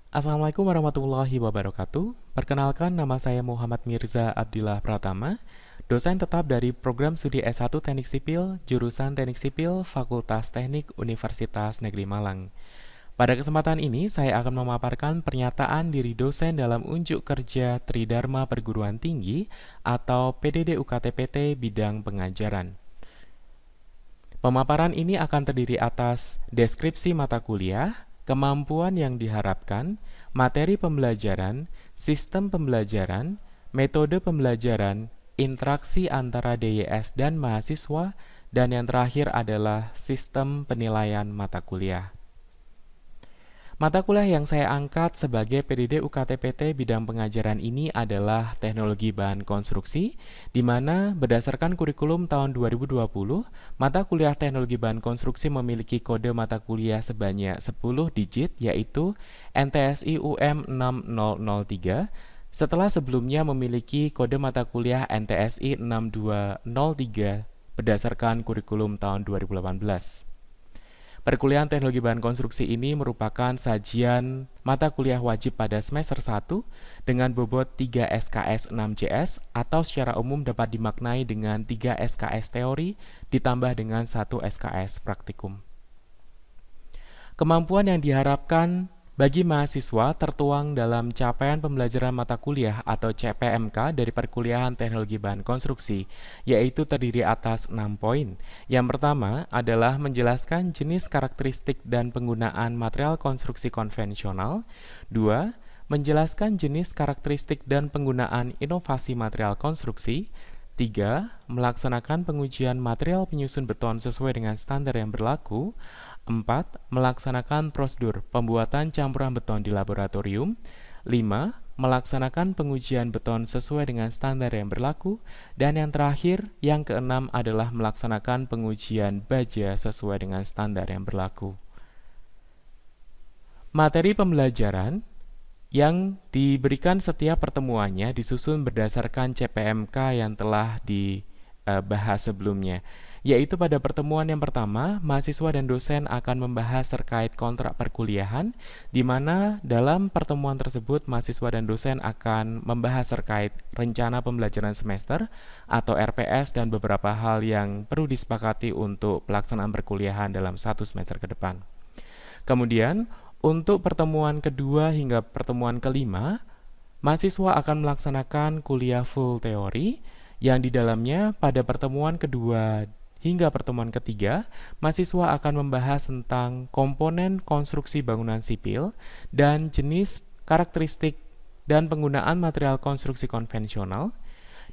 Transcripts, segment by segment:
Assalamualaikum warahmatullahi wabarakatuh. Perkenalkan, nama saya Muhammad Mirza Abdillah Pratama, dosen tetap dari Program Studi S1 Teknik Sipil, jurusan Teknik Sipil, Fakultas Teknik Universitas Negeri Malang. Pada kesempatan ini, saya akan memaparkan pernyataan diri dosen dalam unjuk kerja Tridharma Perguruan Tinggi atau PDD UKT-PT bidang pengajaran. Pemaparan ini akan terdiri atas deskripsi mata kuliah, kemampuan yang diharapkan, materi pembelajaran, sistem pembelajaran, metode pembelajaran, interaksi antara DYS dan mahasiswa, dan yang terakhir adalah sistem penilaian mata kuliah. Mata kuliah yang saya angkat sebagai PDD UKT-PT bidang pengajaran ini adalah Teknologi Bahan Konstruksi, di mana berdasarkan kurikulum tahun 2020, mata kuliah Teknologi Bahan Konstruksi memiliki kode mata kuliah sebanyak 10 digit, yaitu NTSI UM 6003, setelah sebelumnya memiliki kode mata kuliah NTSI 6203 berdasarkan kurikulum tahun 2018. Perkuliahan Teknologi Bahan Konstruksi ini merupakan sajian mata kuliah wajib pada semester 1 dengan bobot 3 SKS 6 JS atau secara umum dapat dimaknai dengan 3 SKS teori ditambah dengan 1 SKS praktikum. Kemampuan yang diharapkan bagi mahasiswa tertuang dalam capaian pembelajaran mata kuliah atau CPMK dari perkuliahan Teknologi Bahan Konstruksi, yaitu terdiri atas 6 poin. Yang pertama adalah menjelaskan jenis karakteristik dan penggunaan material konstruksi konvensional. 2. Menjelaskan jenis karakteristik dan penggunaan inovasi material konstruksi. 3. Melaksanakan pengujian material penyusun beton sesuai dengan standar yang berlaku. 4. Melaksanakan prosedur pembuatan campuran beton di laboratorium. 5. Melaksanakan pengujian beton sesuai dengan standar yang berlaku. Dan yang terakhir, yang keenam adalah melaksanakan pengujian baja sesuai dengan standar yang berlaku. Materi pembelajaran yang diberikan setiap pertemuannya disusun berdasarkan CPMK yang telah dibahas sebelumnya, yaitu pada pertemuan yang pertama, mahasiswa dan dosen akan membahas terkait kontrak perkuliahan, di mana dalam pertemuan tersebut mahasiswa dan dosen akan membahas terkait rencana pembelajaran semester atau RPS dan beberapa hal yang perlu disepakati untuk pelaksanaan perkuliahan dalam 1 semester ke depan. Kemudian, untuk pertemuan kedua hingga pertemuan kelima, mahasiswa akan melaksanakan kuliah full teori yang di dalamnya pada pertemuan kedua hingga pertemuan ketiga, mahasiswa akan membahas tentang komponen konstruksi bangunan sipil dan jenis karakteristik dan penggunaan material konstruksi konvensional.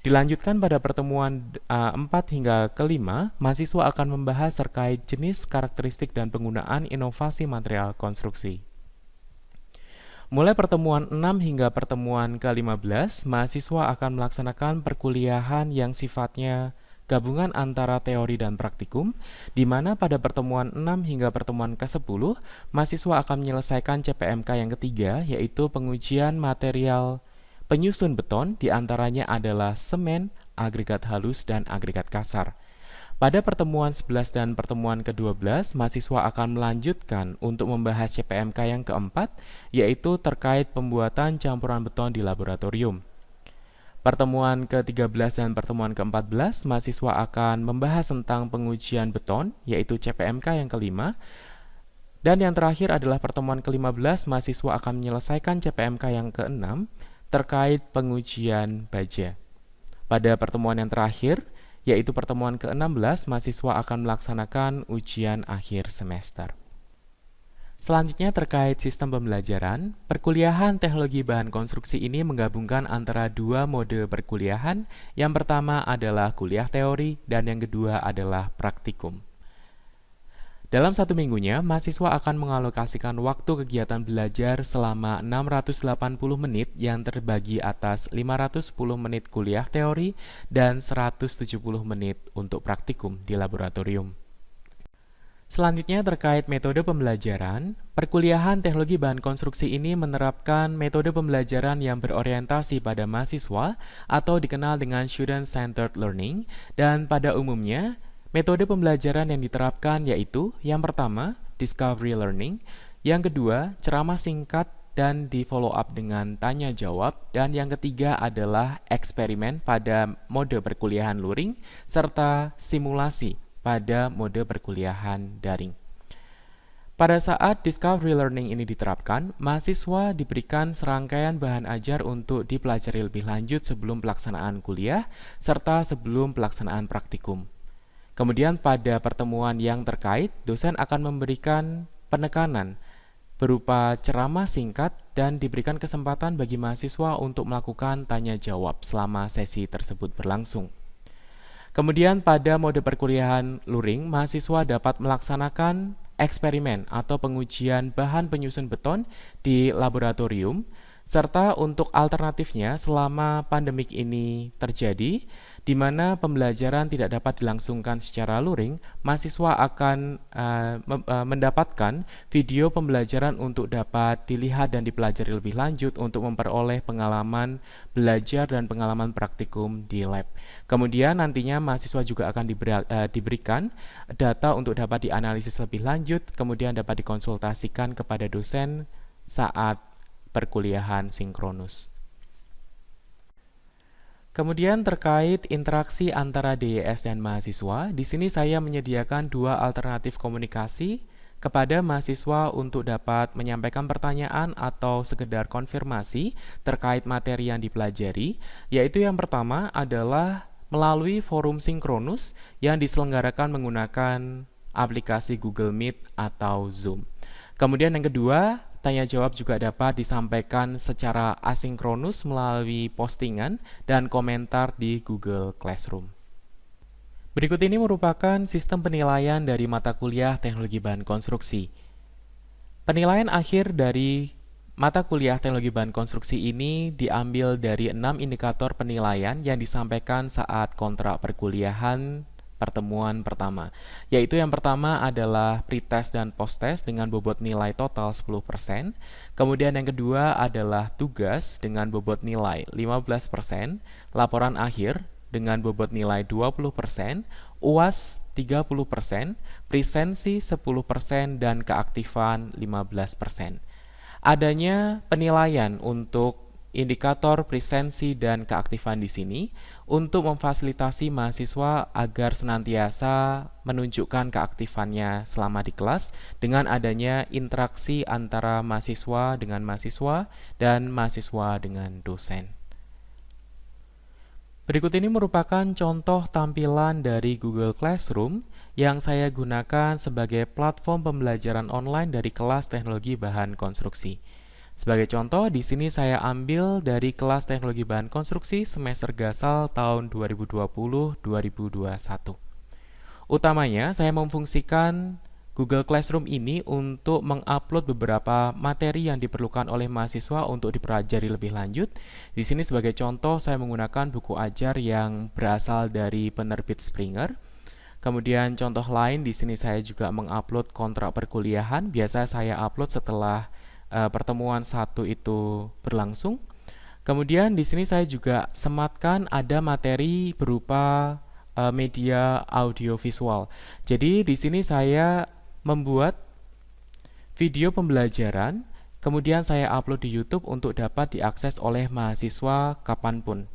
Dilanjutkan pada pertemuan 4 hingga kelima, mahasiswa akan membahas terkait jenis karakteristik dan penggunaan inovasi material konstruksi. Mulai pertemuan 6 hingga pertemuan ke-15, mahasiswa akan melaksanakan perkuliahan yang sifatnya gabungan antara teori dan praktikum, di mana pada pertemuan 6 hingga pertemuan ke-10, mahasiswa akan menyelesaikan CPMK yang ketiga, yaitu pengujian material penyusun beton, diantaranya adalah semen, agregat halus, dan agregat kasar. Pada pertemuan 11 dan pertemuan ke-12, mahasiswa akan melanjutkan untuk membahas CPMK yang keempat, yaitu terkait pembuatan campuran beton di laboratorium. Pertemuan ke-13 dan pertemuan ke-14, mahasiswa akan membahas tentang pengujian beton, yaitu CPMK yang kelima. Dan yang terakhir adalah pertemuan ke-15, mahasiswa akan menyelesaikan CPMK yang ke-6, terkait pengujian baja. Pada pertemuan yang terakhir, yaitu pertemuan ke-16, mahasiswa akan melaksanakan ujian akhir semester. Selanjutnya terkait sistem pembelajaran, perkuliahan Teknologi Bahan Konstruksi ini menggabungkan antara dua mode perkuliahan. Yang pertama adalah kuliah teori dan yang kedua adalah praktikum. Dalam 1 minggunya, mahasiswa akan mengalokasikan waktu kegiatan belajar selama 680 menit yang terbagi atas 510 menit kuliah teori dan 170 menit untuk praktikum di laboratorium. Selanjutnya terkait metode pembelajaran, perkuliahan Teknologi Bahan Konstruksi ini menerapkan metode pembelajaran yang berorientasi pada mahasiswa atau dikenal dengan Student-Centered Learning, dan pada umumnya metode pembelajaran yang diterapkan yaitu yang pertama, Discovery Learning, Yang kedua, ceramah singkat dan di follow up dengan tanya jawab. Dan yang ketiga adalah eksperimen pada mode perkuliahan luring serta simulasi pada mode perkuliahan daring. Pada saat discovery learning ini diterapkan, mahasiswa diberikan serangkaian bahan ajar untuk dipelajari lebih lanjut sebelum pelaksanaan kuliah serta sebelum pelaksanaan praktikum. Kemudian pada pertemuan yang terkait, dosen akan memberikan penekanan berupa ceramah singkat dan diberikan kesempatan bagi mahasiswa untuk melakukan tanya jawab selama sesi tersebut berlangsung. Kemudian pada mode perkuliahan luring, mahasiswa dapat melaksanakan eksperimen atau pengujian bahan penyusun beton di laboratorium, serta untuk alternatifnya selama pandemik ini terjadi, di mana pembelajaran tidak dapat dilangsungkan secara luring, mahasiswa akan mendapatkan video pembelajaran untuk dapat dilihat dan dipelajari lebih lanjut untuk memperoleh pengalaman belajar dan pengalaman praktikum di lab. Kemudian nantinya mahasiswa juga akan diberikan data untuk dapat dianalisis lebih lanjut, kemudian dapat dikonsultasikan kepada dosen saat perkuliahan sinkronus. Kemudian terkait interaksi antara DYS dan mahasiswa, di sini saya menyediakan dua alternatif komunikasi kepada mahasiswa untuk dapat menyampaikan pertanyaan atau sekedar konfirmasi terkait materi yang dipelajari, yaitu yang pertama adalah melalui forum sinkronus yang diselenggarakan menggunakan aplikasi Google Meet atau Zoom. Kemudian yang kedua, tanya jawab juga dapat disampaikan secara asinkronus melalui postingan dan komentar di Google Classroom. Berikut ini merupakan sistem penilaian dari mata kuliah Teknologi Bahan Konstruksi. Penilaian akhir dari mata kuliah Teknologi Bahan Konstruksi ini diambil dari 6 indikator penilaian yang disampaikan saat kontrak perkuliahan pertemuan pertama, yaitu yang pertama adalah pretest dan posttest dengan bobot nilai total 10%, kemudian yang kedua adalah tugas dengan bobot nilai 15%, laporan akhir dengan bobot nilai 20%, UAS 30%, presensi 10%, dan keaktifan 15%. Adanya penilaian untuk indikator presensi dan keaktifan di sini untuk memfasilitasi mahasiswa agar senantiasa menunjukkan keaktifannya selama di kelas dengan adanya interaksi antara mahasiswa dengan mahasiswa dan mahasiswa dengan dosen. Berikut ini merupakan contoh tampilan dari Google Classroom yang saya gunakan sebagai platform pembelajaran online dari kelas Teknologi Bahan Konstruksi. Sebagai contoh, di sini saya ambil dari kelas Teknologi Bahan Konstruksi semester Gasal tahun 2020-2021. Utamanya, saya memfungsikan Google Classroom ini untuk mengupload beberapa materi yang diperlukan oleh mahasiswa untuk dipelajari lebih lanjut. Di sini sebagai contoh, saya menggunakan buku ajar yang berasal dari penerbit Springer. Kemudian contoh lain, di sini saya juga mengupload kontrak perkuliahan. Biasa saya upload setelah pertemuan satu itu berlangsung. Kemudian di sini saya juga sematkan ada materi berupa media audiovisual. Jadi di sini saya membuat video pembelajaran, kemudian saya upload di YouTube untuk dapat diakses oleh mahasiswa kapanpun.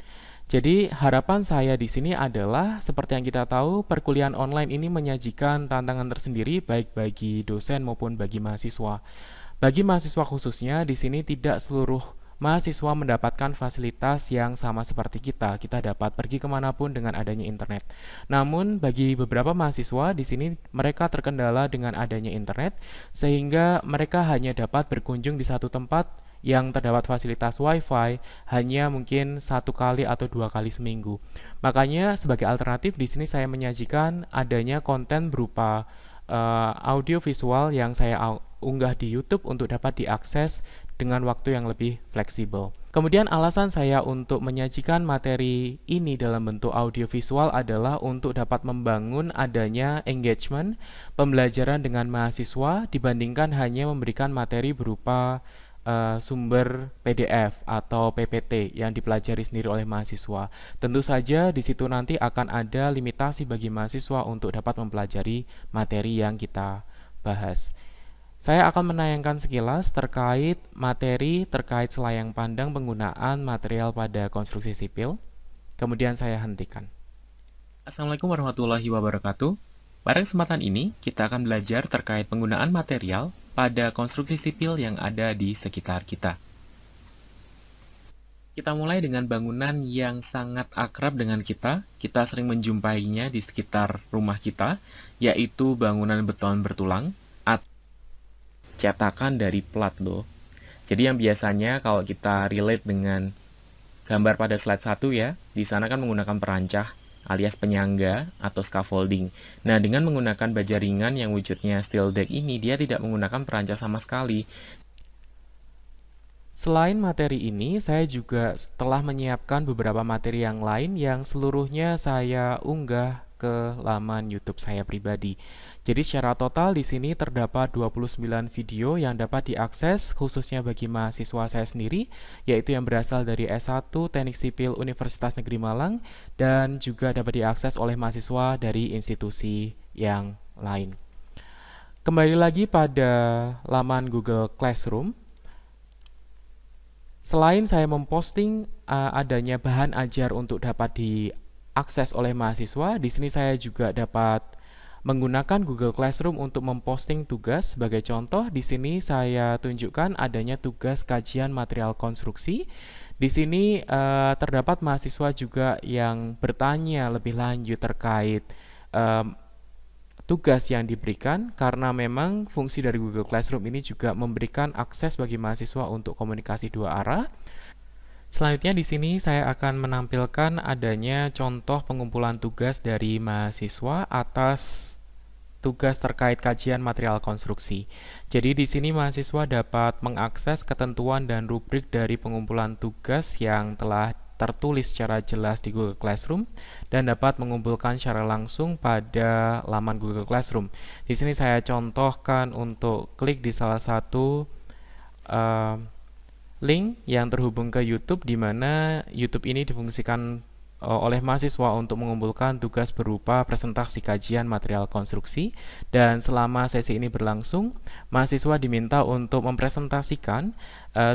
Jadi harapan saya di sini adalah seperti yang kita tahu, perkuliahan online ini menyajikan tantangan tersendiri baik bagi dosen maupun bagi mahasiswa. Bagi mahasiswa khususnya, di sini tidak seluruh mahasiswa mendapatkan fasilitas yang sama seperti kita. Kita dapat pergi kemanapun dengan adanya internet. Namun, bagi beberapa mahasiswa, di sini mereka terkendala dengan adanya internet, sehingga mereka hanya dapat berkunjung di satu tempat yang terdapat fasilitas WiFi hanya mungkin 1 kali atau 2 kali seminggu. Makanya, sebagai alternatif, di sini saya menyajikan adanya konten berupa audio visual yang saya unggah di YouTube untuk dapat diakses dengan waktu yang lebih fleksibel. Kemudian alasan saya untuk menyajikan materi ini dalam bentuk audio visual adalah untuk dapat membangun adanya engagement pembelajaran dengan mahasiswa dibandingkan hanya memberikan materi berupa sumber PDF atau PPT yang dipelajari sendiri oleh mahasiswa. Tentu saja di situ nanti akan ada limitasi bagi mahasiswa untuk dapat mempelajari materi yang kita bahas. Saya akan menayangkan sekilas terkait materi terkait selayang pandang penggunaan material pada konstruksi sipil. Kemudian saya hentikan. Assalamualaikum warahmatullahi wabarakatuh. Pada kesempatan ini, kita akan belajar terkait penggunaan material pada konstruksi sipil yang ada di sekitar kita. Kita mulai dengan bangunan yang sangat akrab dengan kita. Kita sering menjumpainya di sekitar rumah kita, yaitu bangunan beton bertulang atau cetakan dari plat loh. Jadi yang biasanya kalau kita relate dengan gambar pada slide 1 ya, di sana kan menggunakan perancah alias penyangga atau scaffolding. Nah, dengan menggunakan baja ringan yang wujudnya steel deck ini, dia tidak menggunakan perancah sama sekali. Selain materi ini, saya juga telah menyiapkan beberapa materi yang lain yang seluruhnya saya unggah ke laman YouTube saya pribadi. Jadi secara total di sini terdapat 29 video yang dapat diakses khususnya bagi mahasiswa saya sendiri, yaitu yang berasal dari S1 Teknik Sipil Universitas Negeri Malang dan juga dapat diakses oleh mahasiswa dari institusi yang lain. Kembali lagi pada laman Google Classroom. Selain saya memposting adanya bahan ajar untuk dapat diakses oleh mahasiswa, di sini saya juga dapat menggunakan Google Classroom untuk memposting tugas. Sebagai contoh, di sini saya tunjukkan adanya tugas kajian material konstruksi. Di sini terdapat mahasiswa juga yang bertanya lebih lanjut terkait tugas yang diberikan, karena memang fungsi dari Google Classroom ini juga memberikan akses bagi mahasiswa untuk komunikasi dua arah. Selanjutnya di sini saya akan menampilkan adanya contoh pengumpulan tugas dari mahasiswa atas tugas terkait kajian material konstruksi. Jadi di sini mahasiswa dapat mengakses ketentuan dan rubrik dari pengumpulan tugas yang telah tertulis secara jelas di Google Classroom dan dapat mengumpulkan secara langsung pada laman Google Classroom. Di sini saya contohkan untuk klik di salah satu link yang terhubung ke YouTube, di mana YouTube ini difungsikan oleh mahasiswa untuk mengumpulkan tugas berupa presentasi kajian material konstruksi, dan selama sesi ini berlangsung, mahasiswa diminta untuk mempresentasikan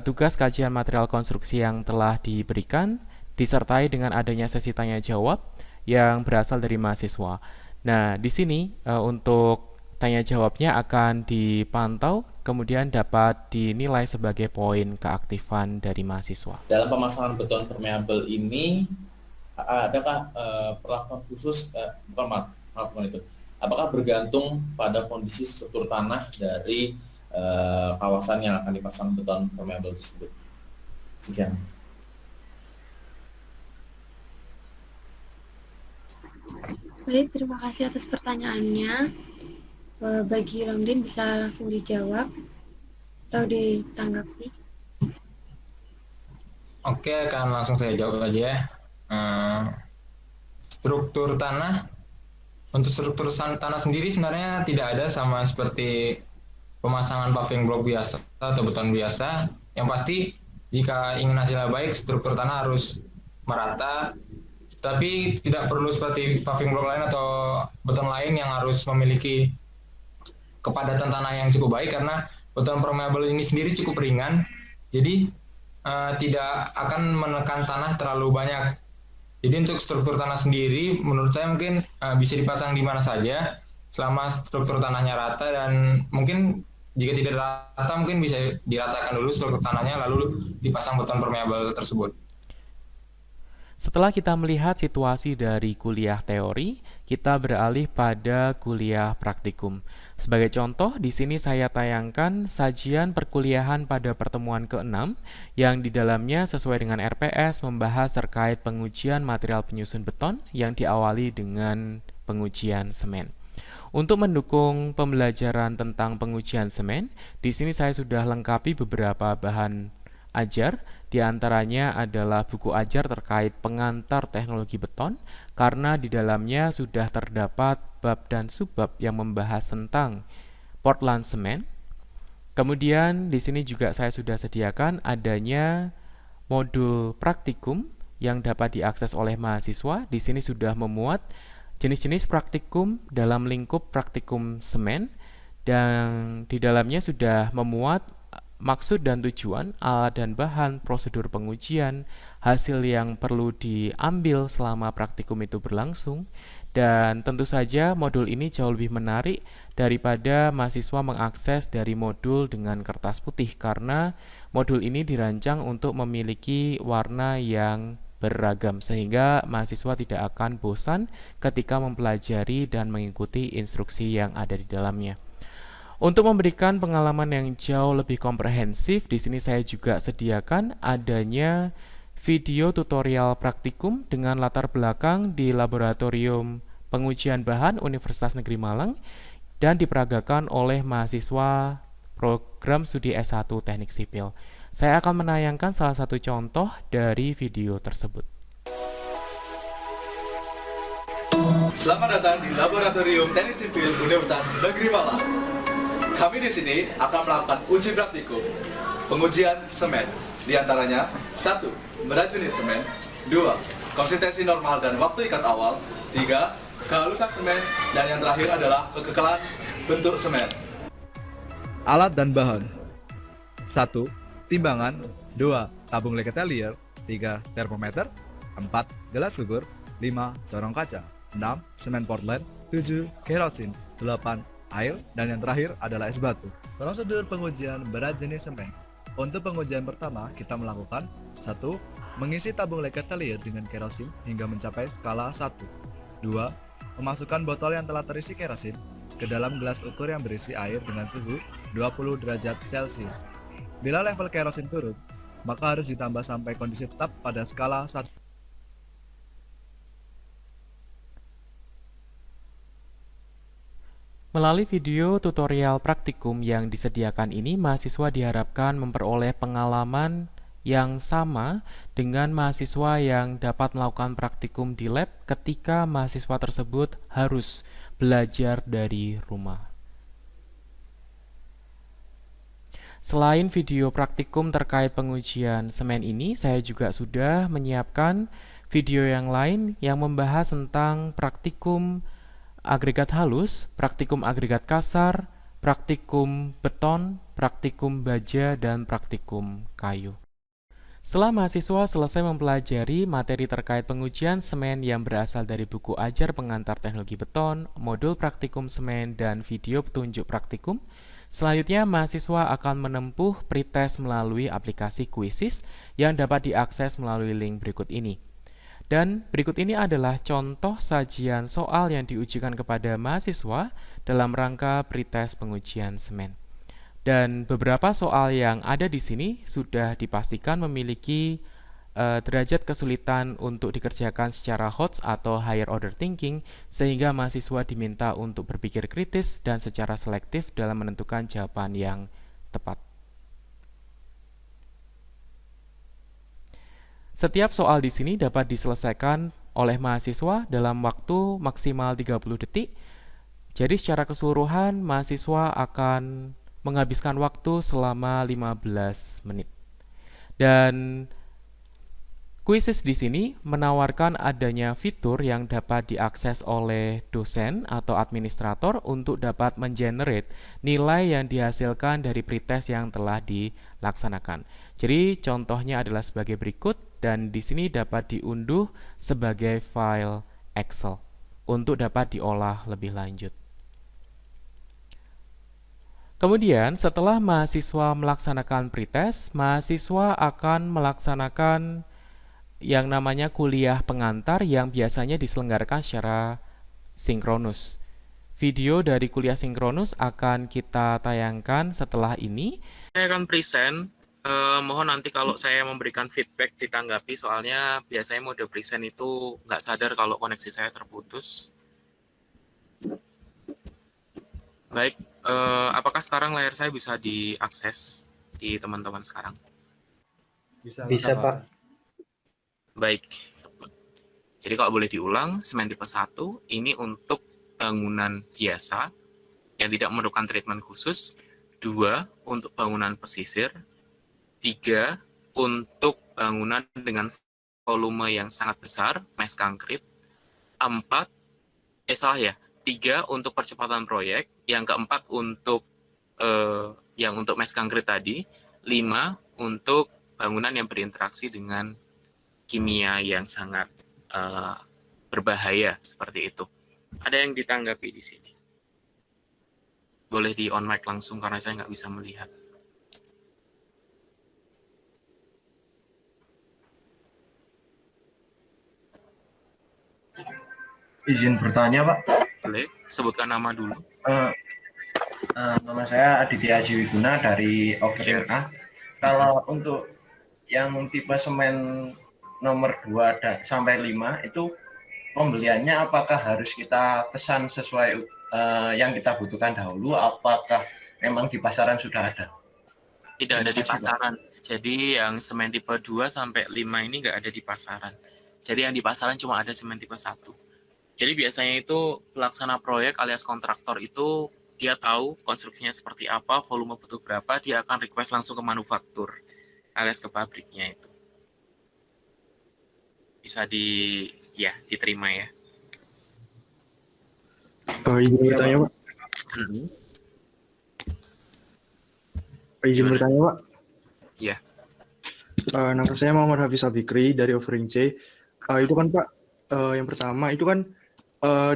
tugas kajian material konstruksi yang telah diberikan, disertai dengan adanya sesi tanya jawab yang berasal dari mahasiswa. Nah, di sini untuk tanya jawabnya akan dipantau, kemudian dapat dinilai sebagai poin keaktifan dari mahasiswa. Dalam pemasangan beton permeabel ini, adakah perlakuan khusus, bukan itu, apakah bergantung pada kondisi struktur tanah dari kawasan yang akan dipasang beton permeabel tersebut? Sekian. Baik, terima kasih atas pertanyaannya. Bagi Rongdin bisa langsung dijawab atau ditanggapi. Oke, akan langsung saya jawab aja ya. Struktur tanah, untuk struktur tanah sendiri sebenarnya tidak ada sama seperti pemasangan paving block biasa atau beton biasa. Yang pasti jika ingin hasilnya baik, struktur tanah harus merata, tapi tidak perlu seperti paving block lain atau beton lain yang harus memiliki kepadatan tanah yang cukup baik, karena beton permeabel ini sendiri cukup ringan, jadi tidak akan menekan tanah terlalu banyak. Jadi untuk struktur tanah sendiri menurut saya mungkin bisa dipasang di mana saja selama struktur tanahnya rata, dan mungkin jika tidak rata mungkin bisa diratakan dulu struktur tanahnya lalu dipasang beton permeabel tersebut. Setelah kita melihat situasi dari kuliah teori, kita beralih pada kuliah praktikum. Sebagai contoh, di sini saya tayangkan sajian perkuliahan pada pertemuan ke-6 yang di dalamnya sesuai dengan RPS membahas terkait pengujian material penyusun beton yang diawali dengan pengujian semen. Untuk mendukung pembelajaran tentang pengujian semen, di sini saya sudah lengkapi beberapa bahan ajar, di antaranya adalah buku ajar terkait pengantar teknologi beton, karena di dalamnya sudah terdapat bab dan subbab yang membahas tentang Portland semen. Kemudian di sini juga saya sudah sediakan adanya modul praktikum yang dapat diakses oleh mahasiswa. Di sini sudah memuat jenis-jenis praktikum dalam lingkup praktikum semen, dan di dalamnya sudah memuat maksud dan tujuan, alat dan bahan, prosedur pengujian, hasil yang perlu diambil selama praktikum itu berlangsung, dan tentu saja modul ini jauh lebih menarik daripada mahasiswa mengakses dari modul dengan kertas putih karena modul ini dirancang untuk memiliki warna yang beragam sehingga mahasiswa tidak akan bosan ketika mempelajari dan mengikuti instruksi yang ada di dalamnya. Untuk memberikan pengalaman yang jauh lebih komprehensif, di sini saya juga sediakan adanya video tutorial praktikum dengan latar belakang di Laboratorium Pengujian Bahan Universitas Negeri Malang dan diperagakan oleh mahasiswa program studi S1 Teknik Sipil. Saya akan menayangkan salah satu contoh dari video tersebut. Selamat datang di Laboratorium Teknik Sipil Universitas Negeri Malang. Kami di sini akan melakukan uji praktikum pengujian semen, di antaranya 1. Meracuni semen, 2. Konsistensi normal dan waktu ikat awal, 3. Kehalusan semen, dan yang terakhir adalah kekekalan bentuk semen. Alat dan bahan: 1. Timbangan, 2. Tabung Leketelier, 3. Termometer, 4. Gelas ukur, 5. Corong kaca, 6. Semen Portland, 7. Kerosin, 8. Air, dan yang terakhir adalah es batu. Prosedur pengujian berat jenis semen. Untuk pengujian pertama, kita melakukan 1. Mengisi tabung Leketelier dengan kerosin hingga mencapai skala 1. 2. Memasukkan botol yang telah terisi kerosin ke dalam gelas ukur yang berisi air dengan suhu 20 derajat Celcius. Bila level kerosin turun, maka harus ditambah sampai kondisi tetap pada skala 1. Melalui video tutorial praktikum yang disediakan ini, mahasiswa diharapkan memperoleh pengalaman yang sama dengan mahasiswa yang dapat melakukan praktikum di lab ketika mahasiswa tersebut harus belajar dari rumah. Selain video praktikum terkait pengujian semen ini, saya juga sudah menyiapkan video yang lain yang membahas tentang praktikum agregat halus, praktikum agregat kasar, praktikum beton, praktikum baja, dan praktikum kayu. Setelah mahasiswa selesai mempelajari materi terkait pengujian semen yang berasal dari buku ajar pengantar teknologi beton, modul praktikum semen, dan video petunjuk praktikum, selanjutnya mahasiswa akan menempuh pretest melalui aplikasi Quizzes yang dapat diakses melalui link berikut ini. Dan berikut ini adalah contoh sajian soal yang diujikan kepada mahasiswa dalam rangka pretest pengujian semen. Dan beberapa soal yang ada di sini sudah dipastikan memiliki derajat kesulitan untuk dikerjakan secara HOTS atau higher order thinking, sehingga mahasiswa diminta untuk berpikir kritis dan secara selektif dalam menentukan jawaban yang tepat. Setiap soal di sini dapat diselesaikan oleh mahasiswa dalam waktu maksimal 30 detik. Jadi secara keseluruhan mahasiswa akan menghabiskan waktu selama 15 menit. Dan Quizzes di sini menawarkan adanya fitur yang dapat diakses oleh dosen atau administrator untuk dapat mengenerate nilai yang dihasilkan dari pretest yang telah dilaksanakan. Jadi contohnya adalah sebagai berikut, dan di sini dapat diunduh sebagai file Excel untuk dapat diolah lebih lanjut. Kemudian setelah mahasiswa melaksanakan pretest, mahasiswa akan melaksanakan yang namanya kuliah pengantar yang biasanya diselenggarakan secara sinkronus. Video dari kuliah sinkronus akan kita tayangkan setelah ini. Saya akan present, mohon nanti kalau saya memberikan feedback ditanggapi, soalnya biasanya mode present itu nggak sadar kalau koneksi saya terputus. Baik, apakah sekarang layar saya bisa diakses di teman-teman sekarang? Bisa, Pak. Baik, jadi kalau boleh diulang, semen tipe 1 ini untuk bangunan biasa yang tidak memerlukan treatment khusus, 2 untuk bangunan pesisir, 3 untuk bangunan dengan volume yang sangat besar, mass concrete, 4, 3 untuk percepatan proyek, yang keempat untuk yang untuk mes konkret tadi, 5 untuk bangunan yang berinteraksi dengan kimia yang sangat berbahaya seperti itu. Ada yang ditanggapi di sini? Boleh di on mic langsung karena saya nggak bisa melihat. Izin bertanya, Pak. Boleh, sebutkan nama dulu. Eh, Nama saya Aditya Jiwiguna dari Offering A. Kalau untuk yang tipe semen nomor 2 sampai 5 itu pembeliannya apakah harus kita pesan sesuai yang kita butuhkan dahulu? Apakah memang di pasaran sudah ada? Tidak ada di pasaran. Jadi yang semen tipe 2 sampai 5 ini nggak ada di pasaran. Jadi yang di pasaran cuma ada semen tipe 1. Jadi biasanya itu pelaksana proyek alias kontraktor itu dia tahu konstruksinya seperti apa, volume butuh berapa, dia akan request langsung ke manufaktur alias ke pabriknya itu. Bisa diterima ya. Izin bertanya, Pak. Izin Gimana? bertanya, Pak. Iya. Nama saya Muhammad Hafiz Abikri dari Offering C. Itu kan, Pak, yang pertama itu kan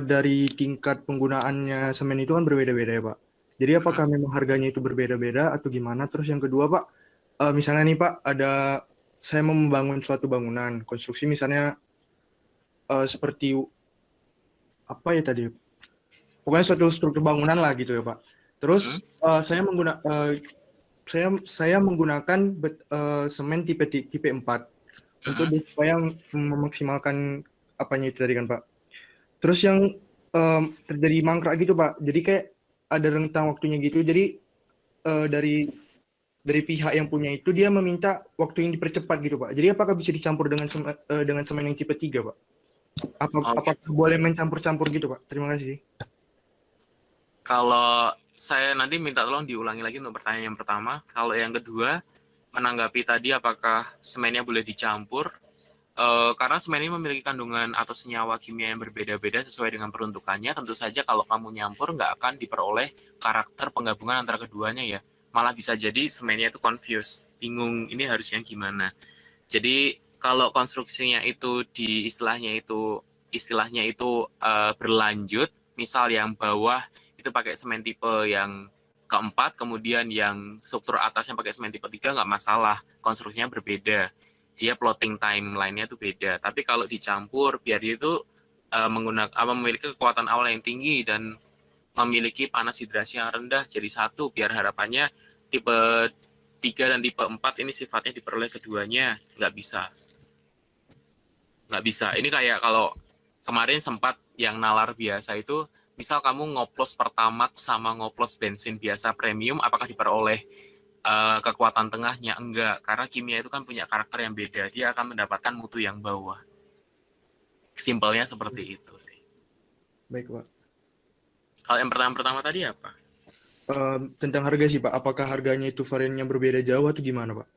dari tingkat penggunaannya semen itu kan berbeda-beda ya, Pak. Jadi apakah memang harganya itu berbeda-beda atau gimana? Terus yang kedua, Pak, misalnya nih, Pak, saya mau membangun suatu bangunan konstruksi misalnya seperti apa ya tadi? Pokoknya suatu struktur bangunan lah gitu ya, Pak. Terus saya menggunakan semen tipe 4 untuk supaya memaksimalkan apanya itu tadi kan, Pak. Terus yang terjadi mangkrak gitu, Pak. Jadi kayak ada rentang waktunya gitu. Jadi dari pihak yang punya itu dia meminta waktu yang dipercepat gitu, Pak. Jadi apakah bisa dicampur dengan semen yang tipe 3, Pak? Apakah boleh mencampur-campur gitu, Pak? Terima kasih. Kalau saya nanti minta tolong diulangi lagi untuk pertanyaan yang pertama. Kalau yang kedua, menanggapi tadi apakah semennya boleh dicampur, karena semen ini memiliki kandungan atau senyawa kimia yang berbeda-beda sesuai dengan peruntukannya. Tentu saja kalau kamu nyampur nggak akan diperoleh karakter penggabungan antara keduanya ya. Malah bisa jadi semennya itu confused, bingung ini harus yang gimana. Jadi kalau konstruksinya itu istilahnya itu berlanjut, misal yang bawah itu pakai semen tipe yang keempat, kemudian yang struktur atasnya pakai semen tipe 3 nggak masalah, konstruksinya berbeda. Dia plotting timeline-nya itu beda. Tapi kalau dicampur, biar dia itu memiliki kekuatan awal yang tinggi dan memiliki panas hidrasi yang rendah jadi satu, biar harapannya tipe 3 dan tipe 4 ini sifatnya diperoleh keduanya. Nggak bisa. Ini kayak kalau kemarin sempat yang nalar biasa itu, misal kamu ngoplos Pertamax sama ngoplos bensin biasa premium, apakah diperoleh kekuatan tengahnya? Enggak, karena kimia itu kan punya karakter yang beda, dia akan mendapatkan mutu yang bawah. Simpelnya seperti itu sih. Baik, Pak. Kalau yang pertama tadi apa? Tentang harga sih, Pak. Apakah harganya itu variannya berbeda jauh atau gimana, Pak?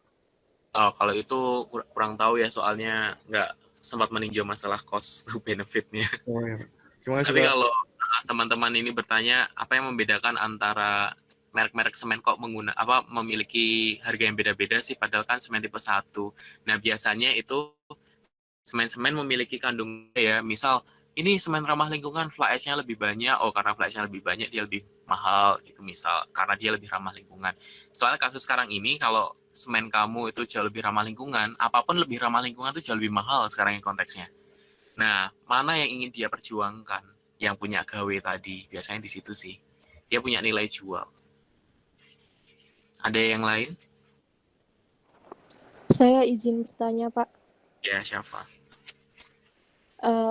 Kalau itu kurang tahu ya, soalnya nggak sempat meninjau masalah cost to benefit-nya. Oh, ya, Pak. Terima kasih, Tapi Pak. kalau teman-teman ini bertanya apa yang membedakan antara merek-merek semen kok memiliki harga yang beda-beda sih, padahal kan semen tipe 1. Nah, biasanya itu semen-semen memiliki kandungan ya, misal ini semen ramah lingkungan, fly ash-nya lebih banyak, karena fly ash-nya lebih banyak dia lebih mahal gitu, misal karena dia lebih ramah lingkungan. Soalnya kasus sekarang ini kalau semen kamu itu jauh lebih ramah lingkungan, apapun lebih ramah lingkungan itu jauh lebih mahal sekarang yang konteksnya. Nah, mana yang ingin dia perjuangkan? Yang punya gawe tadi, biasanya di situ sih. Dia punya nilai jual. Ada yang lain? Saya izin bertanya, Pak. Ya, siapa?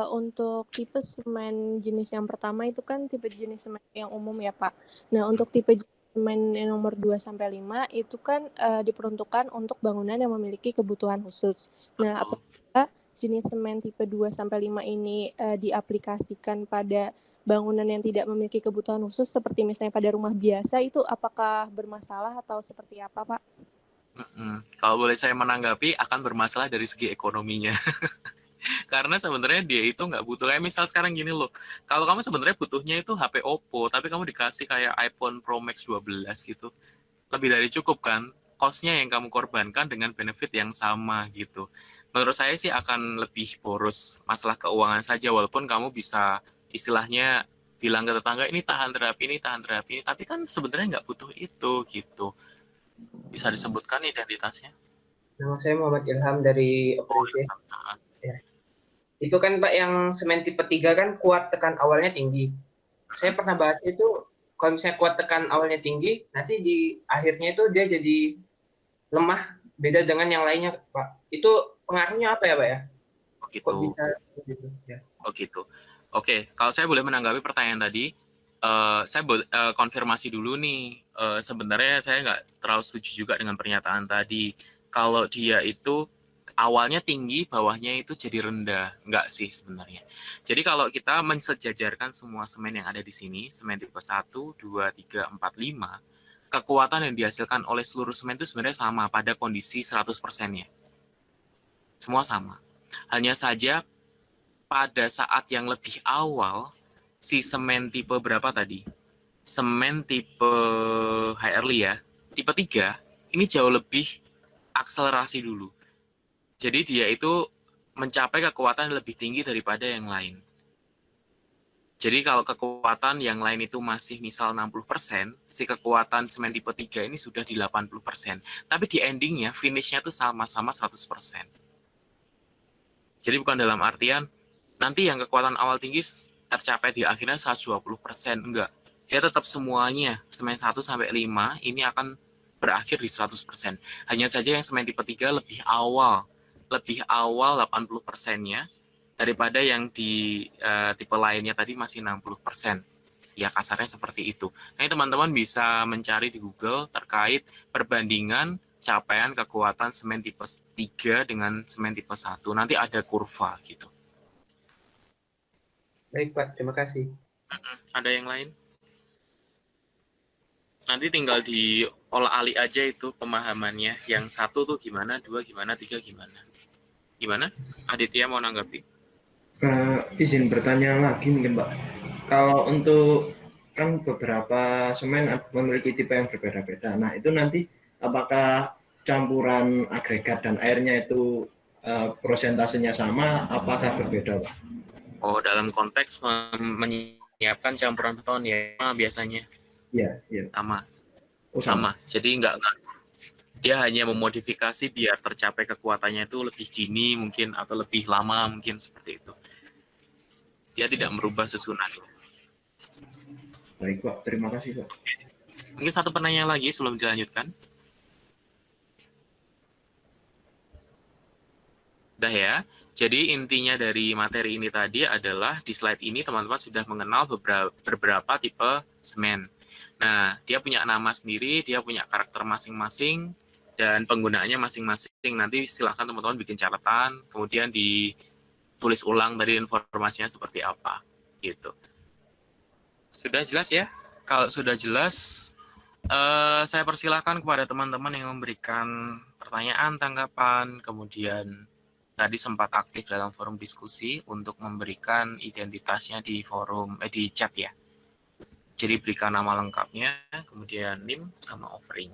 Untuk tipe semen jenis yang pertama itu kan tipe jenis semen yang umum ya, Pak. Nah, untuk tipe semen nomor 2 sampai 5 itu kan diperuntukkan untuk bangunan yang memiliki kebutuhan khusus. Nah, apakah jenis semen tipe 2 sampai 5 ini diaplikasikan pada bangunan yang tidak memiliki kebutuhan khusus seperti misalnya pada rumah biasa, itu apakah bermasalah atau seperti apa, Pak? Kalau boleh saya menanggapi, akan bermasalah dari segi ekonominya. Karena sebenarnya dia itu nggak butuh. Kayak misal sekarang gini loh, kalau kamu sebenarnya butuhnya itu HP Oppo, tapi kamu dikasih kayak iPhone Pro Max 12 gitu, lebih dari cukup kan? Cost-nya yang kamu korbankan dengan benefit yang sama gitu. Menurut saya sih akan lebih boros masalah keuangan saja, walaupun kamu bisa istilahnya bilang ke tetangga ini tahan terapi ini, tapi kan sebenarnya nggak butuh itu gitu. Bisa disebutkan identitasnya? Nama saya Muhammad Ilham dari Operice. Ya. Itu kan Pak yang semen tipe 3 kan kuat tekan awalnya tinggi. Saya pernah bahas itu kalau misalnya kuat tekan awalnya tinggi, nanti di akhirnya itu dia jadi lemah beda dengan yang lainnya Pak. Itu pengaruhnya apa ya Pak ya? Oh gitu. Kok bisa begitu? Ya. Oh gitu. Oke, kalau saya boleh menanggapi pertanyaan tadi, saya boleh konfirmasi dulu nih. Sebenarnya saya nggak terlalu setuju juga dengan pernyataan tadi. Kalau dia itu awalnya tinggi, bawahnya itu jadi rendah. Nggak sih sebenarnya. Jadi kalau kita mensejajarkan semua semen yang ada di sini, semen tipe 1, 2, 3, 4, 5, kekuatan yang dihasilkan oleh seluruh semen itu sebenarnya sama pada kondisi 100%-nya. Semua sama. Hanya saja pada saat yang lebih awal, si semen tipe berapa tadi? Semen tipe high early ya, tipe 3, ini jauh lebih akselerasi dulu. Jadi dia itu mencapai kekuatan lebih tinggi daripada yang lain. Jadi kalau kekuatan yang lain itu masih misal 60%, si kekuatan semen tipe 3 ini sudah di 80%. Tapi di endingnya, finishnya tuh sama-sama 100%. Jadi bukan dalam artian, nanti yang kekuatan awal tinggi tercapai di akhirnya 120%. Enggak. Dia tetap semuanya, semen 1 sampai 5, ini akan berakhir di 100%. Hanya saja yang semen tipe 3 lebih awal 80%-nya, daripada yang di tipe lainnya tadi masih 60%. Ya kasarnya seperti itu. Nah teman-teman bisa mencari di Google terkait perbandingan capaian kekuatan semen tipe 3 dengan semen tipe 1. Nanti ada kurva gitu. Baik Pak, terima kasih. Ada yang lain? Nanti tinggal diolah-alik aja itu pemahamannya. Yang 1 tuh gimana, 2 gimana, 3 gimana. Gimana? Aditya mau nanggapi? Izin bertanya lagi mungkin Pak. Kalau untuk kan beberapa semen memiliki tipe yang berbeda-beda. Nah itu nanti apakah campuran agregat dan airnya itu prosentasenya sama? Apakah berbeda Pak? Oh dalam konteks menyiapkan campuran beton ya biasanya. Iya. Sama. Oh, sama. Jadi enggak. Dia hanya memodifikasi biar tercapai kekuatannya itu lebih dini mungkin atau lebih lama mungkin seperti itu. Dia tidak merubah susunannya. Baik Pak, terima kasih Pak. Mungkin satu pertanyaan lagi sebelum dilanjutkan. Udah ya. Jadi intinya dari materi ini tadi adalah di slide ini teman-teman sudah mengenal beberapa tipe semen. Nah, dia punya nama sendiri, dia punya karakter masing-masing, dan penggunaannya masing-masing. Nanti silahkan teman-teman bikin catatan, kemudian ditulis ulang dari informasinya seperti apa. Gitu. Sudah jelas ya? Kalau sudah jelas, saya persilahkan kepada teman-teman yang memberikan pertanyaan, tanggapan, kemudian tadi sempat aktif dalam forum diskusi untuk memberikan identitasnya di forum di chat ya. Jadi berikan nama lengkapnya, kemudian NIM sama offering.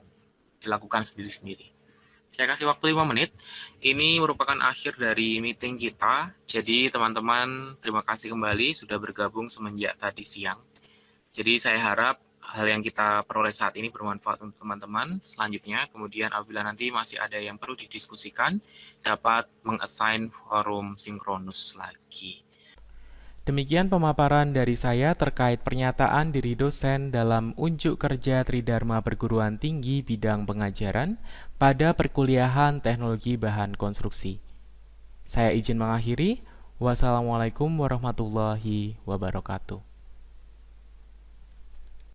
Dilakukan sendiri-sendiri. Saya kasih waktu 5 menit. Ini merupakan akhir dari meeting kita. Jadi teman-teman terima kasih kembali sudah bergabung semenjak tadi siang. Jadi saya harap hal yang kita peroleh saat ini bermanfaat untuk teman-teman. Selanjutnya, kemudian apabila nanti masih ada yang perlu didiskusikan, dapat meng-assign forum sinkronus lagi. Demikian pemaparan dari saya terkait pernyataan diri dosen dalam unjuk kerja Tridharma Perguruan Tinggi bidang pengajaran pada perkuliahan teknologi bahan konstruksi. Saya izin mengakhiri. Wassalamualaikum warahmatullahi wabarakatuh.